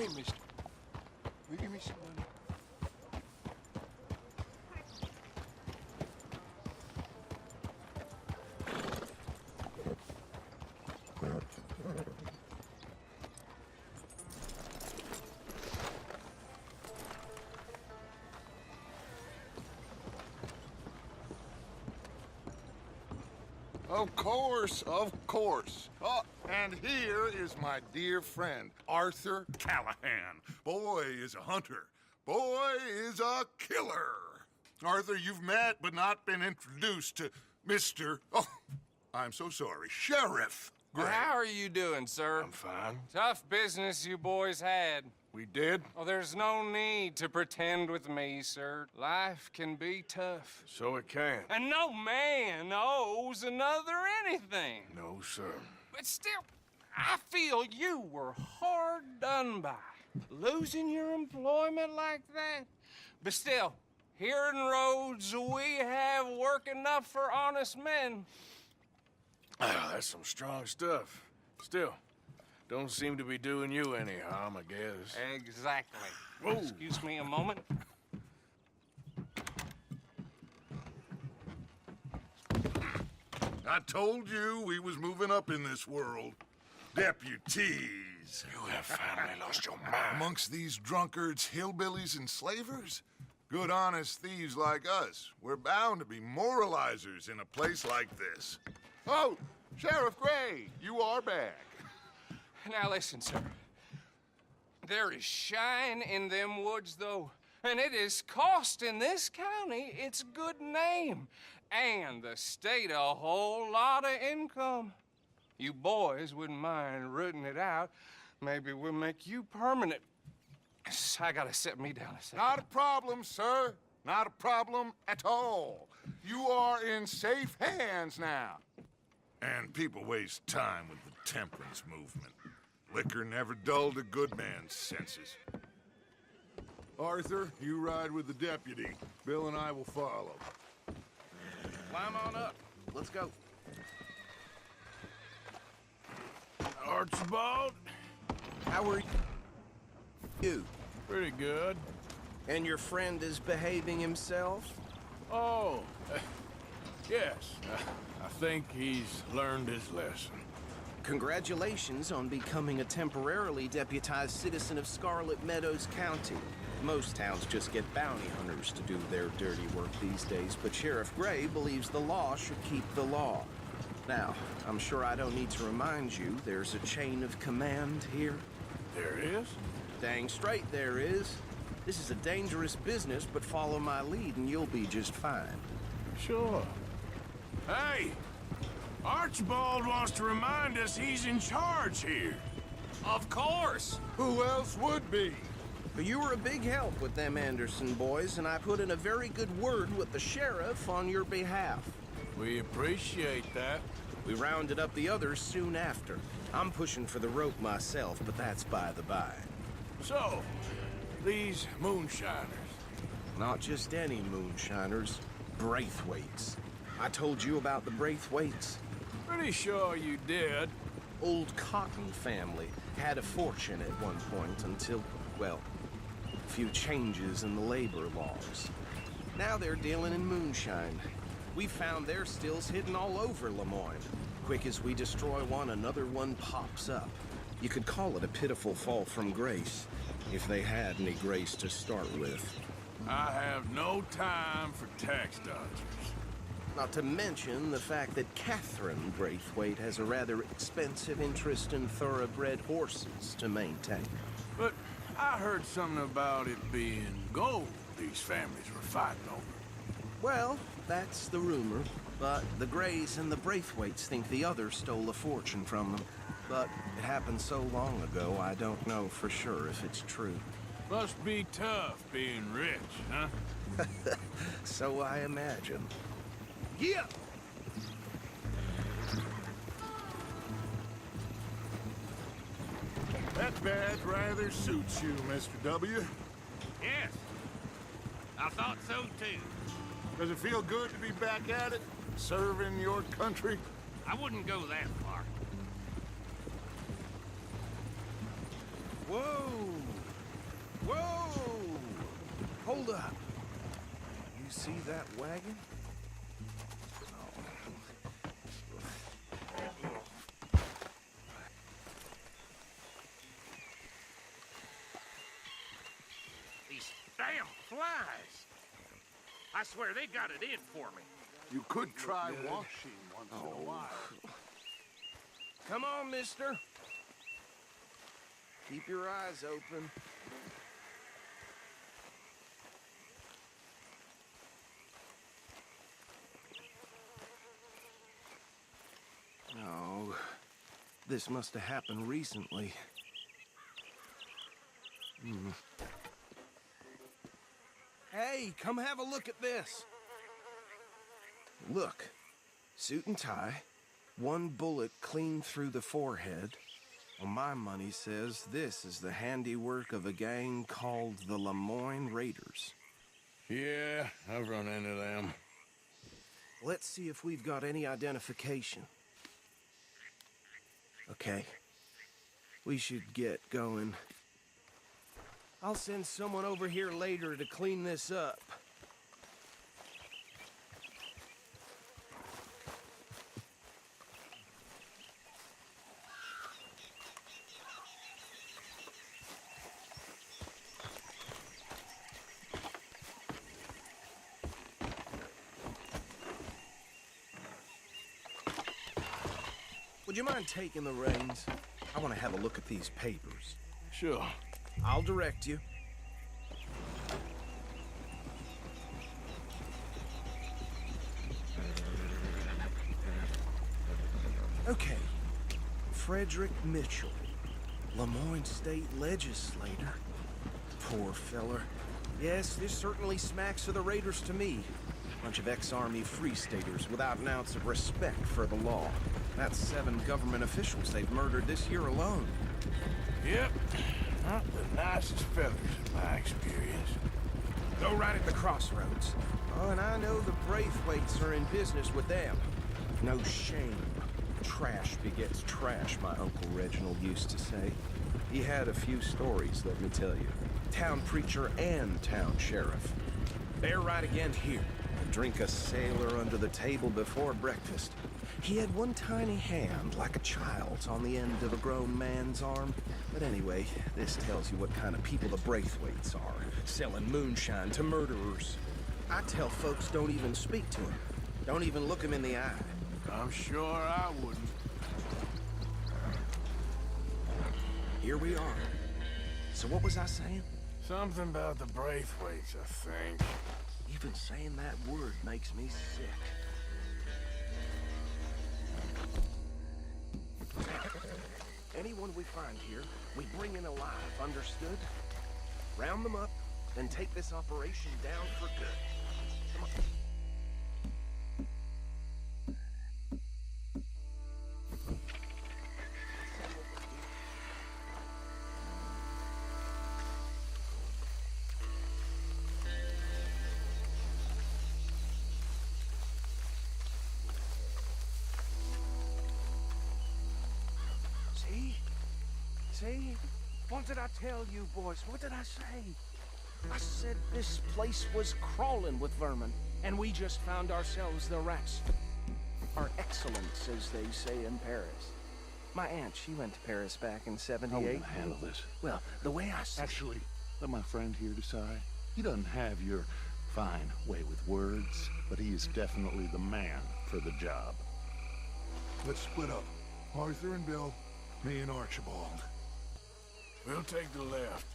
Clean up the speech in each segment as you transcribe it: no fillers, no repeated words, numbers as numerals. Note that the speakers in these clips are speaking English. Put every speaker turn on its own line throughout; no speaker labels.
Hey, mister. Will you give me some money?
Of course, of course. Oh, and here is my dear friend, Arthur Callahan. Boy is a hunter. Boy is a killer. Arthur, you've met but not been introduced to Mr. Oh, I'm so sorry, Sheriff Gray.
Well, how are you doing, sir?
I'm fine.
Tough business you boys had.
We did?
Oh, there's no need to pretend with me, sir. Life can be tough.
So it can.
And no man owes another anything.
No, sir.
But still, I feel you were hard done by. Losing your employment like that. But still, here in Rhodes, we have work enough for honest men.
Ah, that's some strong stuff. Still, don't seem to be doing you any harm, I guess.
Exactly.
Whoa.
Excuse me a moment.
I told you we was moving up in this world. Deputies.
You have finally lost your mind.
Amongst these drunkards, hillbillies, and slavers? Good honest thieves like us. We're bound to be moralizers in a place like this. Oh, Sheriff Gray, you are back.
Now listen, sir. There is shine in them woods, though, and it is costing this county its good name, and the state a whole lot of income. You boys wouldn't mind rooting it out. Maybe we'll make you permanent. I gotta sit me down a second.
Not a problem, sir. Not a problem at all. You are in safe hands now. And people waste time with the temperance movement. Liquor never dulled a good man's senses. Arthur, you ride with the deputy. Bill and I will follow.
Climb on up. Let's go.
Archibald?
How are you?
Pretty good.
And your friend is behaving himself?
Oh, yes. I think he's learned his lesson.
Congratulations on becoming a temporarily deputized citizen of Scarlet Meadows County. Most towns just get bounty hunters to do their dirty work these days, but Sheriff Gray believes the law should keep the law. Now, I'm sure I don't need to remind you, there's a chain of command here.
There is?
Dang straight there is. This is a dangerous business, but follow my lead and you'll be just fine.
Sure. Hey! Archibald wants to remind us he's in charge here.
Of course!
Who else would be?
But you were a big help with them Anderson boys, and I put in a very good word with the sheriff on your behalf.
We appreciate that.
We rounded up the others soon after. I'm pushing for the rope myself, but that's by the by.
So, these moonshiners.
Not just any moonshiners, Braithwaites. I told you about the Braithwaites.
Pretty sure you did.
Old Cotton family had a fortune at one point until, well, a few changes in the labor laws. Now they're dealing in moonshine. We found their stills hidden all over Lemoyne. Quick as we destroy one, another one pops up. You could call it a pitiful fall from grace, if they had any grace to start with.
I have no time for tax dodgers.
Not to mention the fact that Catherine Braithwaite has a rather expensive interest in thoroughbred horses to maintain.
But I heard something about it being gold these families were fighting over.
Well, that's the rumor. But the Grays and the Braithwaites think the other stole a fortune from them. But it happened so long ago, I don't know for sure if it's true.
Must be tough being rich, huh?
So I imagine.
Yeah!
That badge rather suits you, Mr. W.
Yes. I thought so, too.
Does it feel good to be back at it? Serving your country?
I wouldn't go that far.
Whoa! hold up. You see that wagon?
These damn flies. I swear they got it in for me.
You could try washing once in a while.
Come on, mister. Keep your eyes open. Oh, this must have happened recently. Hey, come have a look at this. Look, suit and tie, one bullet clean through the forehead. Well, my money says this is the handiwork of a gang called the Lemoyne Raiders.
Yeah, I've run into them.
Let's see if we've got any identification. Okay. We should get going. I'll send someone over here later to clean this up. Would you mind taking the reins? I want to have a look at these papers.
Sure.
I'll direct you. Okay. Frederick Mitchell, Lemoyne State Legislator. Poor feller. Yes, this certainly smacks of the Raiders to me. Bunch of ex-Army Free Staters without an ounce of respect for the law. That's 7 government officials they've murdered this year alone.
Yep. Not the nicest fellas in my experience.
Go right at the crossroads. Oh, and I know the Braithwaites are in business with them. No shame. Trash begets trash, my Uncle Reginald used to say. He had a few stories, let me tell you. Town preacher and town sheriff. They're right again here. Drink a sailor under the table before breakfast. He had one tiny hand, like a child's, on the end of a grown man's arm. But anyway, this tells you what kind of people the Braithwaites are, selling moonshine to murderers. I tell folks don't even speak to him. Don't even look him in the eye.
I'm sure I wouldn't.
Here we are. So what was I saying?
Something about the Braithwaites, I think.
Even saying that word makes me sick. Anyone we find here, we bring in alive, understood? Round them up, then take this operation down for good. Come on. See? What did I tell you, boys? What did I say? I said this place was crawling with vermin, and we just found ourselves the rats. Par excellence, as they say in Paris. My aunt, she went to Paris back in '78.
How are we gonna handle this?
Well, the way I see
Actually, let my friend here decide. He doesn't have your fine way with words, but he is definitely the man for the job.
Let's split up. Arthur and Bill, me and Archibald.
We'll take the left.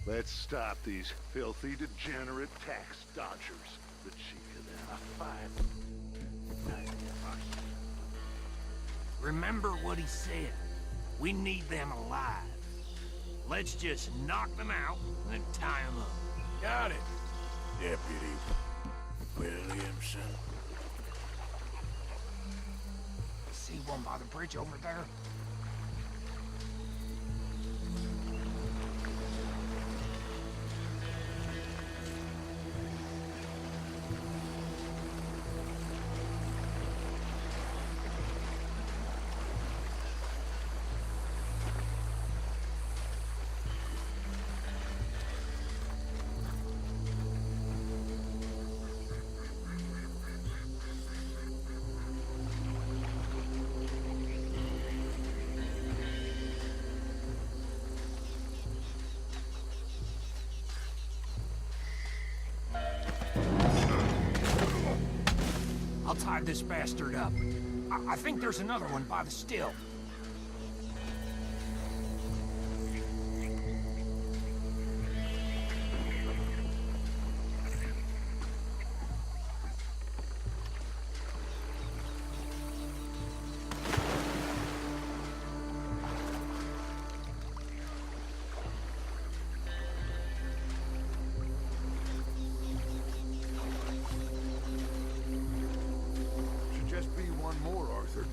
Let's stop these filthy, degenerate tax dodgers. The cheek of them. A five.
Remember what he said. We need them alive. Let's just knock them out and then tie them up.
Got it, Deputy Williamson.
See one by the bridge over there?
tied this bastard up. I think there's another one by the still.
Should just be one more, Arthur.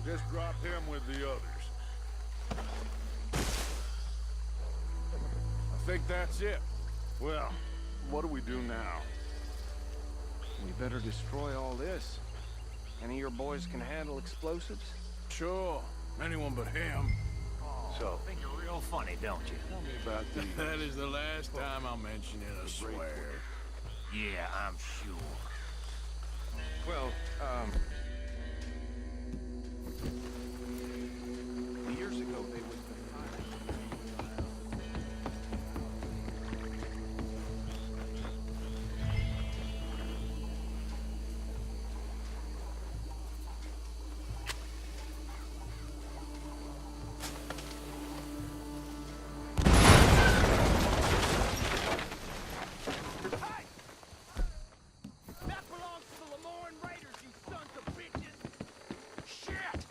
Just drop him with the others. I think that's it.
Well, what do we do now?
We better destroy all this. Any of your boys can handle explosives?
Sure, anyone but him.
So,
Think you're real funny, don't you?
tell me about these.
That is the last time I'll mention it, I swear.
Yeah, I'm sure.
Well, years ago they was the
That belongs to the Lemoyne Raiders, you sons of bitches! Shit!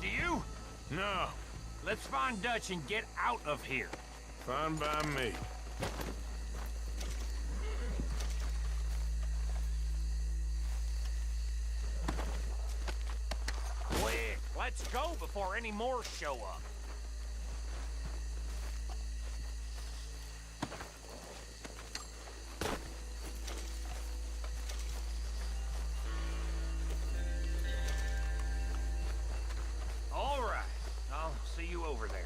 Do you?
No,
Let's find Dutch and get out of here.
fine by me.
Quick, let's go before any more show up. All right, I'll see you over there.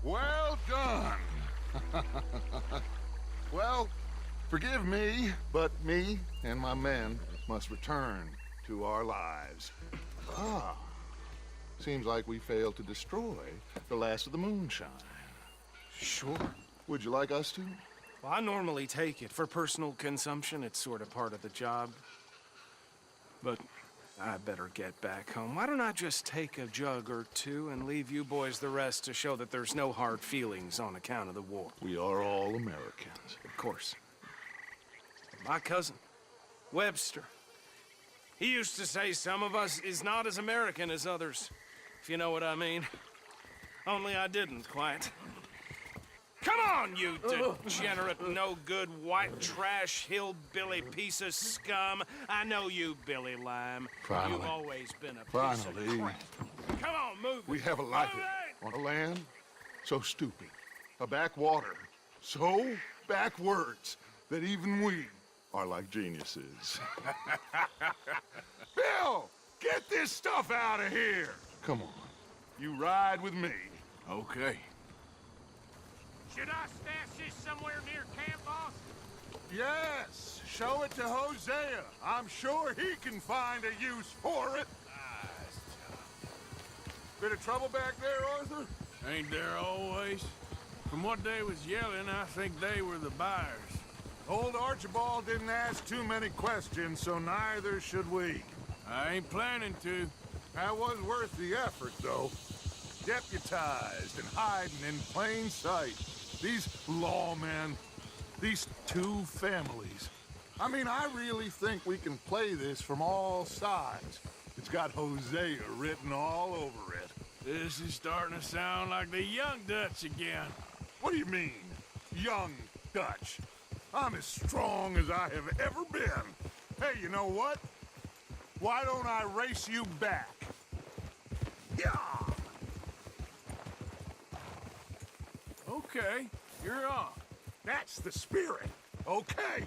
Well done. Well, forgive me, but me and my men must return to our lives. Ah, seems like we failed to destroy the last of the moonshine.
Sure.
Would you like us to?
Well, I normally take it for personal consumption. It's sort of part of the job. But I better get back home. Why don't I just take a jug or two and leave you boys the rest to show that there's no hard feelings on account of the war?
We are all Americans.
Of course. My cousin, Webster, he used to say some of us is not as American as others, if you know what I mean. Only I didn't quite. Come on, you degenerate, no-good, white trash, hillbilly piece of scum. I know you, Billy Lime.
Finally.
You've always been a piece
Finally.
of crap. Come on, move it.
We have a life
Move it!
on a land so stupid, a backwater so backwards that even we are like geniuses. Bill, get this stuff out of here. Come on, you ride with me.
Okay.
Should I stash this somewhere near camp, boss?
Yes, show it to Hosea. I'm sure he can find a use for it. Bit of trouble back there, Arthur?
Ain't there always? From what they was yelling, I think they were the buyers.
Old Archibald didn't ask too many questions, so neither should we.
I ain't planning to.
That was worth the effort, though. Deputized and hiding in plain sight. These lawmen, these two families. I mean, I really think we can play this from all sides. It's got Hosea written all over it.
This is starting to sound like the young Dutch again.
What do you mean, young Dutch? I'm as strong as I have ever been. Hey, you know what? Why don't I race you back? Yeah!
Okay, you're on.
That's the spirit. Okay.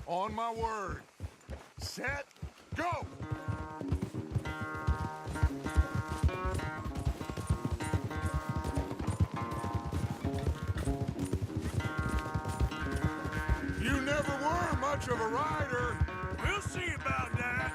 On my word. Set, go! You never were much of a rider.
We'll see about that.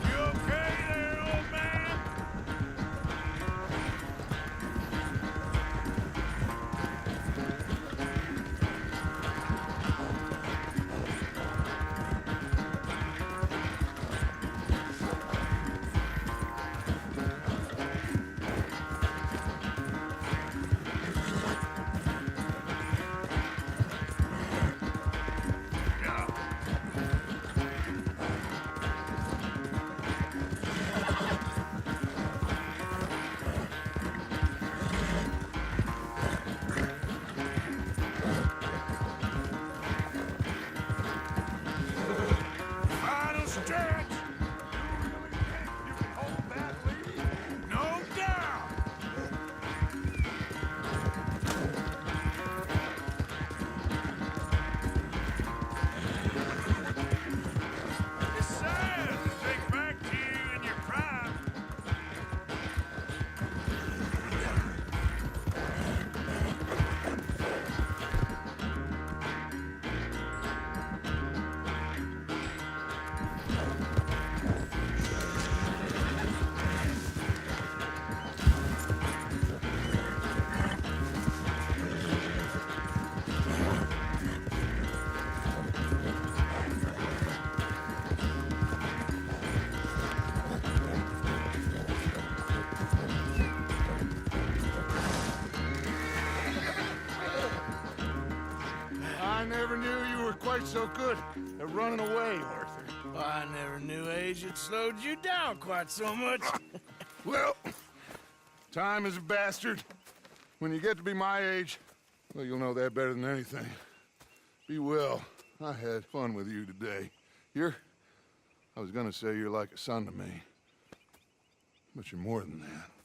You okay there, old man?
quite so good at running away, Arthur.
I never knew age had slowed you down quite so much.
Well, time is a bastard. When you get to be my age, well, you'll know that better than anything. Be well. I had fun with you today. I was gonna say you're like a son to me. But you're more than that.